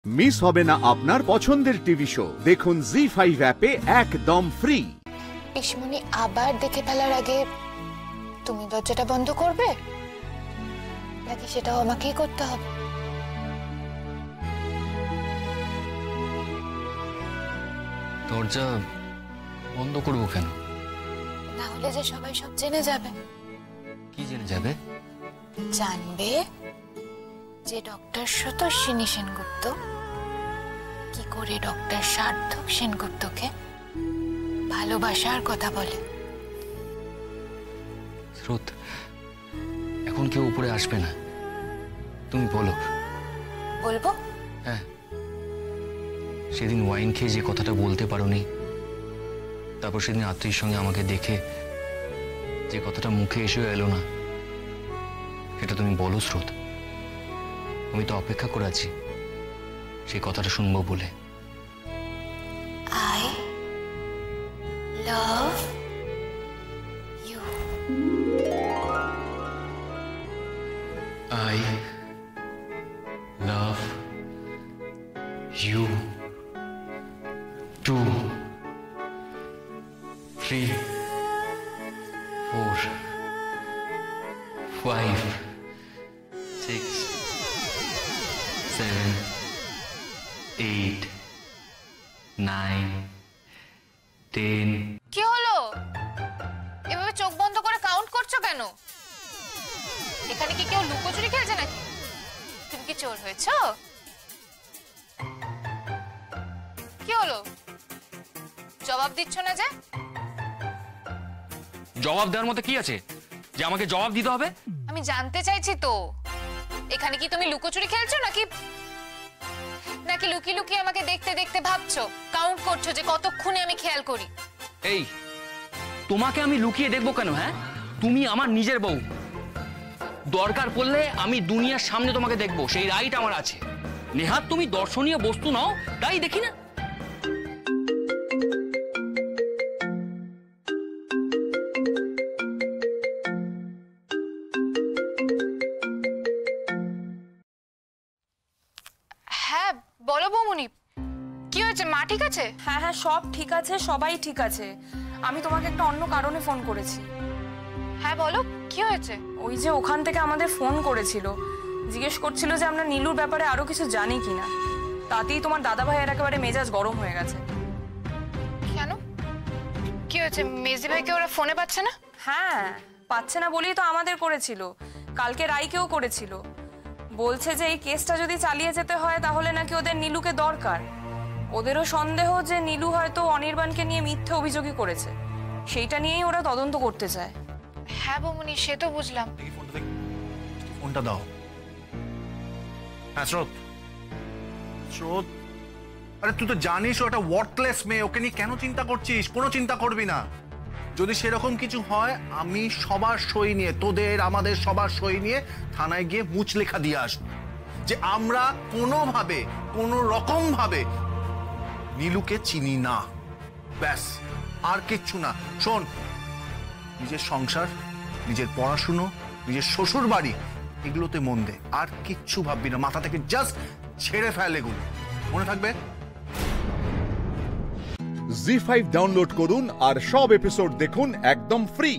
Miss হবে না আপনার পছন্দের টিভি শো। দেখুন জি5 অ্যাপে একদম ফ্রি। পিসমণি আবার দেখে ফেলার আগে তুমি দরজাটা বন্ধ করবে নাকি সেটাও আমাকেই করতে হবে? দরজা বন্ধ করবো কেন? না হলে যে সবাই সব জেনে যাবে। কি জেনে যাবে? জানবে যে ডক্টর সতর্ষিনী সেনগুপ্ত কি করে ডক্টর সার্থক সেনগুপ্তকে ভালোবাসার কথা বলে। স্রোত, এখন কেউ উপরে আসবে না, তুমি বলো। বলবো? হ্যাঁ, সেদিন ওয়াইন খেয়ে যে কথাটা বলতে পারোনি, তারপর সেদিন আত্মীর সঙ্গে আমাকে দেখে যে কথাটা মুখে এসেও এলো না, সেটা তুমি বলো স্রোত। আমি তো অপেক্ষা করে আছি সেই কথাটা শুনবো বলে। I love you. I love you. 2, 3, 4, 5, 6, 7, 8, 9, 10। কি হলো? এভাবে চোখ বন্ধ করে কাউন্ট করছো কেন? এখানে কি কেউ লুকোচুরি খেলছে নাকি? তুমি কি চোর হয়েছো? কি হলো? জবাব দিচ্ছ না যে? জবাব দেওয়ার মতো কি আছে যে আমাকে জবাব দিতে হবে? আমি জানতে চাইছি তো, এখানে কি তুমি লুকোচুরি খেলছো নাকি নাকি লুকিয়ে লুকিয়ে আমাকে দেখতে দেখতে ভাবছো, কাউন্ট করছো যে কতক্ষণে আমি খেয়াল করি? এই, তোমাকে আমি লুকিয়ে দেখবো কেন? হ্যাঁ, তুমি আমার নিজের বউ। দরকার পড়লে আমি দুনিয়ার সামনে তোমাকে দেখবো, সেই রাইট আমার আছে। নেহাত তুমি দর্শনীয় বস্তু নাও, তাই দেখি না। হ্যাঁ বলো বৌমনি, কি হয়েছে? মা ঠিক আছে? হ্যাঁ হ্যাঁ, সব ঠিক আছে, সবাই ঠিক আছে। আমি তোমাকে একটা অন্য কারণে ফোন করেছি। হ্যাঁ বলো, কি হয়েছে? ওই যে ওখান থেকে আমাদের ফোন করেছিল, জিজ্ঞেস করছিল যে আমরা নীলুর ব্যাপারে আরো কিছু জানি কিনা। তাতেই তোমার দাদা ভাইয়ের একেবারে মেজাজ গরম হয়ে গেছে। কেন? কি হয়েছে? মেজি ভাইকে ওরা ফোনে পাচ্ছে না? হ্যাঁ, পাচ্ছে না বলেই তো আমাদের করেছিল, কালকে রাইকেও করেছিল। বলছে যে এই কেসটা যদি চালিয়ে যেতে হয় তাহলে নাকি ওদের নীলুকে দরকার। ওদেরও সন্দেহ যে নীলু হয়তো অনির্বাণকে নিয়ে মিথ্যে অভিযোগই করেছে, সেইটা নিয়েই ওরা তদন্ত করতে চায়। হ্যাঁ বৌমনি, সে তো বুঝলাম। ফোনটা দাও। হ্যাঁ স্রোত, স্রোত, আরে তুই তো জানিস ও একটা ওয়ার্থলেস মেয়ে, ওকে নিয়ে কেন চিন্তা করছিস? কোনো চিন্তা করবি না। যদি সেরকম কিছু হয়, আমি সবার সই নিয়ে, তোদের আমাদের সবার সই নিয়ে থানায় গিয়ে মুচলেখা দিয়ে আসবো যে আমরা কোনোভাবে কোনো রকম ভাবে নীলুকে চিনি না। ব্যাস, আর কিচ্ছু না। শোন, নিজের সংসার, নিজের পড়াশুনো, নিজের শ্বশুর বাড়ি, এগুলোতে মন দে। আর কিচ্ছু ভাববি না, মাথা থেকে জাস্ট ছেড়ে ফেল এগুলো, মনে থাকবে? জি5 ডাউনলোড করুন আর সব এপিসোড দেখুন একদম ফ্রি।